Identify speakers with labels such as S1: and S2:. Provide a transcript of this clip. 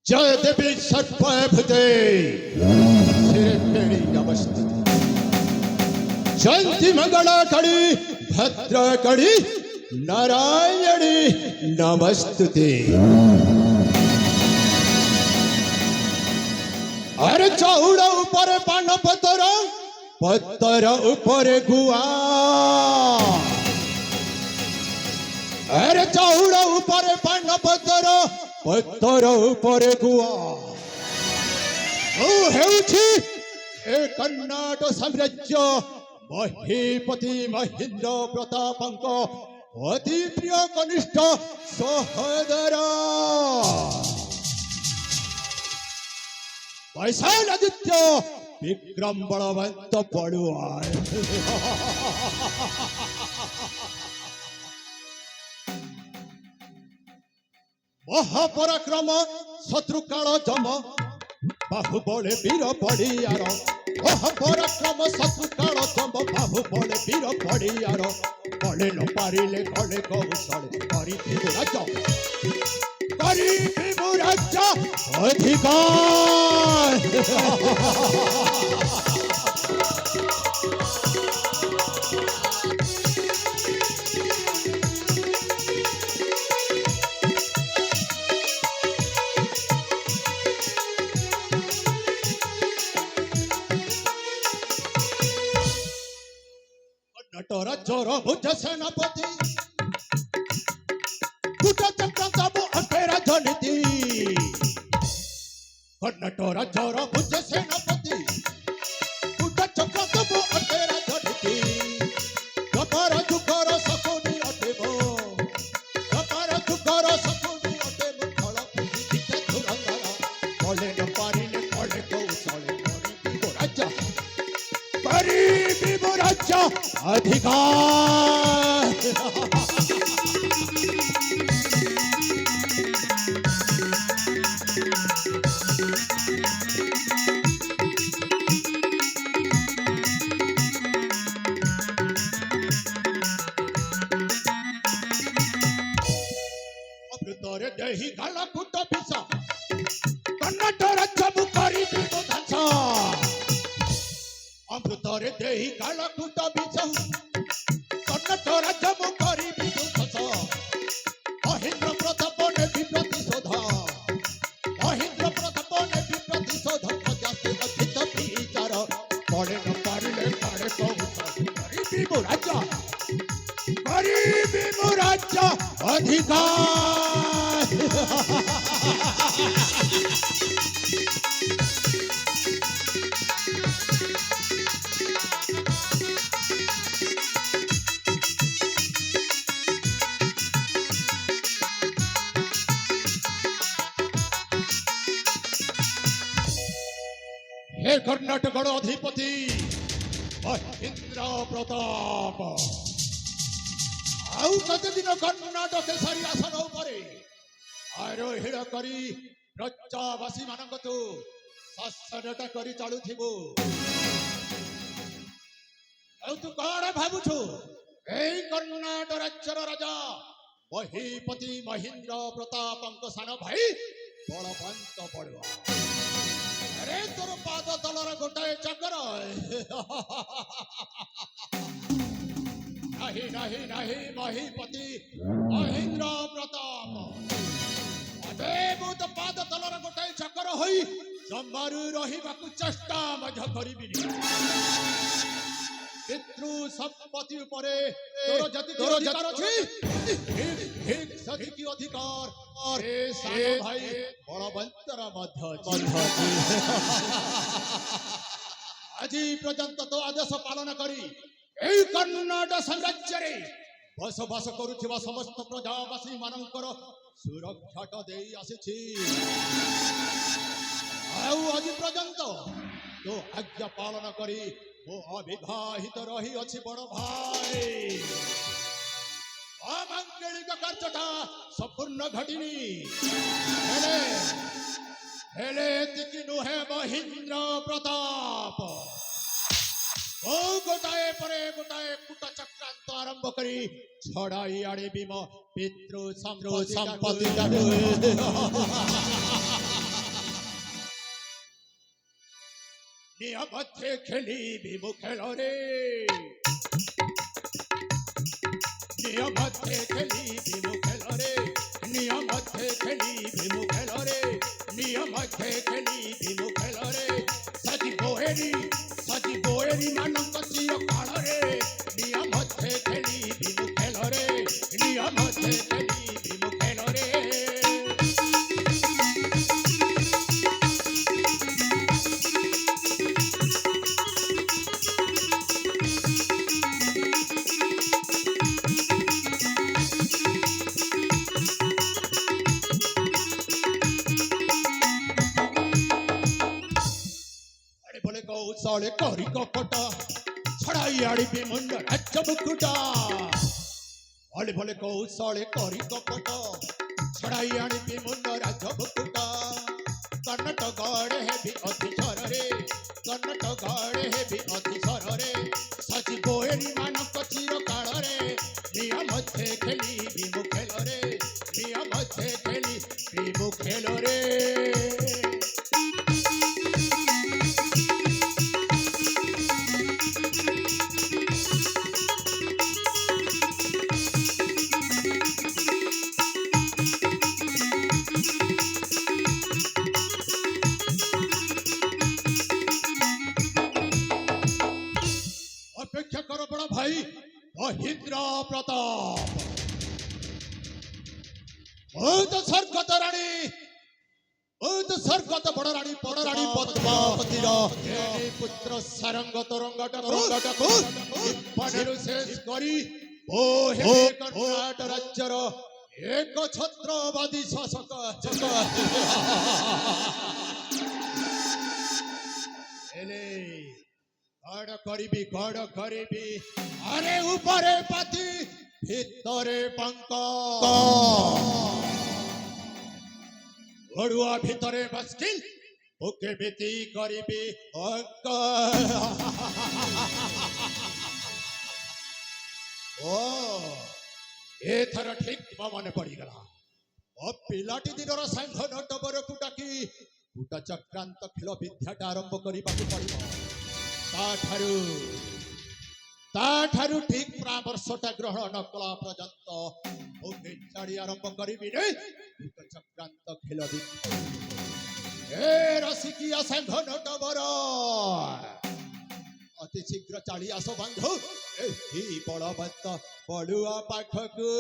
S1: जय देवी षट्भुजे श्री नमस्ते जयंती मंगला कड़ी भद्र कड़ी नारायणी नमस्ते। अरे चौड़ा ऊपर पान पतर पतर ऊपर गुआ अरे चौड़ा ऊपर पान पतर पत्थर ऊपर गुआ कर्नाटक साम्राज्य महीपति महेन्द्र प्रतापंक अति प्रिय कनिष्ठ सहोदर वैशालादित्य विक्रम बलवंत पड़ुआ महापराक्रम शत्रुकाल जम बाहुबले वीर पड़ियार महापराक्रम शत्रुकाल जम बाहुबले वीर पड़ियार बले न पारिले गले कौशले करिबु राज्य अधिकार नटरा चोर भुज सेनापति अटेरा जनिति नटरा चोर भुज सेनापति अटेरा जनिति गपर जुकर सकुनी अटेबो गपर जुकर सकुनी अटेबो फल दिखे धुरंधर बोले न पारिले बोले कौशले करिबु राज्य अधिकार अमृतरे देहि गाला कुट पिस कर्नाटक राज्य मुकरी बिदु धस अमृतरे देहि गाला कुट पिस कर्नाटक राज्य मुकरी बिदु धस महेन्द्र प्रताप ने प्रतिशोध महेन्द्र प्रताप ने प्रतिशोध प्रजासे अधित विचार पड़े न पारिले पारे करिबु राज्य अधिकार हे कर्नाटक अधिपति महेन्द्र प्रताप आउ कते दिन कर्नाटक सारी आसन उपरे आरोहण करी प्रजावासी मानक तू शासनटा करी चलुथिबो आउ तू कण भाबुछु एई कर्नाटक राज्यर राजा महीपति महेन्द्र प्रतापंक सान भाई बलवंत पड़ुआ अरे तोर पाद तलर गोटाए चक्र नहीं नहीं नहीं महीपति महेन्द्र प्रताप अदेबुत पाद तलर गोटाए चक्र होई जम्बारु रहिबाकु चेष्टा मध्य करिबिनी पितृ संपत्ति उपरे तोर अधिकार अछि ठीक सखी की अधिकार और ए सानो भाई बलवंतर मध्य আজি पर्यंत तो आदेश पालन करी कर्नाटक साम्राज्य ବସବାସ କରୁଥିବା ସମସ୍ତ ପ୍ରଜାବାସୀ ମାନଙ୍କର ସୁରକ୍ଷାଟା ଦେଇ ଆସିଛି। ଆଉ ଆଜି ପର୍ଯ୍ୟନ୍ତ ତୋ ଆଜ୍ଞା ପାଳନ କରି ମୁଁ ଅବିବାହିତ ରହିଅଛି ବଡ଼ ଭାଇ। ଅମାଙ୍ଗଳିକ କାର୍ଯ୍ୟଟା ସମ୍ପୂର୍ଣ୍ଣ ଘଟିନି। ହେଲେ ଏତିକି ନୁହେଁ ମହେନ୍ଦ୍ର ପ୍ରତାପ। ଗୋଟାଏ ପରେ ଗୋଟାଏ କୂଟ ଚକ୍ରାନ୍ତ ଆରମ୍ଭ କରି ଛଡ଼ାଇ ଆଣିବି ମୋ ପିତୃ ସମ୍ପତ୍ତି। ନିୟମରେ ଖେଳିବି ମୁଁ ଖେଳରେ, ନିୟମରେ ଖେଳିବି ମୁଁ ଖେଳରେ, ନିୟମରେ ଖେଳିବି ମୁଁ ଖେଳରେ, ନିୟମରେ ଖେଳିବି ମୁଁ ଖେଳରେ। ସଜିବ ଏରି ମାନଙ୍କ ଚିର କାଳରେ, ନିୟମରେ ଖେଳିବି ମୁଁ ଖେଳରେ, ନିୟମରେ ଖେଳିବି ମୁଁ ଖେଳରେ। କୌଶଳେ କରି କପଟ ଛଡ଼ାଇ ଆଣିବି ମୁଣ୍ଡ ରାଜ୍ୟ ମୁକୁଟ। ଭଲେ ଭଲେ କୌଶଳେ କରି କପଟ ଛଡ଼ାଇ ଆଣିବି ମୁଣ୍ଡ ରାଜ୍ୟ ମୁକୁଟ। କର୍ଣ୍ଣଟ ଗଡ଼େ ହେବି ଅତି ଝରରେ, କର୍ଣ୍ଣଟ ଗଡ଼େ ହେବି ଅତି ଝରରେ। ସଜିବ ଏରି ମାନଙ୍କ ଚିର କାଳରେ, ନିୟମରେ ଖେଳିବି ମୁଁ ଖେଳରେ, ନିୟମରେ ଖେଳିବି ମୁଁ ଖେଳରେ। ଅପେକ୍ଷା କର ବଡ଼ ଭାଇ ମହେନ୍ଦ୍ର ପ୍ରତାପ। ସ୍ୱର୍ଗତ ରାଣୀ, ସ୍ୱର୍ଗତ ବଡ଼ ରାଣୀ ପଦ୍ମାବତୀର ପୁତ୍ର ସାରଙ୍ଗ ତରଙ୍ଗଟାକୁ ପାଣିରୁ ଶେଷ କରି ଓ ହେ କର୍ଣ୍ଣାଟ ରାଜ୍ୟର ଏକ ଛତ୍ରବାଦୀ ଶାସକ। ହେଲେ ଗଡ଼ କରିବି ଆରେ ଉପରେ ପାତି ଭିତରେ ପଙ୍କ। ଘଡ଼ୁଆ ଭିତରେ ବସ୍କିଲ୍ ଓ କେମିତି କରିବି ଅଙ୍କ। ଓ ଏଥର ଠିକ୍ ମନେ ପଡ଼ିଗଲା। ପିଲାଟି ଦିନର ସାଙ୍ଗ ନଟବରକୁ ଡାକି କୂଟ ଚକ୍ରାନ୍ତ ଖେଳ ବିଦ୍ୟାଟା ଆରମ୍ଭ କରିବାକୁ ପଡ଼ିବ। ତାଠାରୁ ଠିକ୍ ପରାମର୍ଶଟା ଗ୍ରହଣ ନ କଲା ପର୍ଯ୍ୟନ୍ତ ମୁଁ ବିଚାରି ଆରମ୍ଭ କରିବି ରେ କୂଟ ଚକ୍ରାନ୍ତ ଖେଳ ବିଦ୍ୟା। ଏ ରସିକିଆ ସାଙ୍ଗ ନଟବର, ଅତି ଶୀଘ୍ର ଚାଲି ଆସ ବନ୍ଧୁ ଏହି ବଳବନ୍ତ ପଡୁଆ ପାଖକୁ।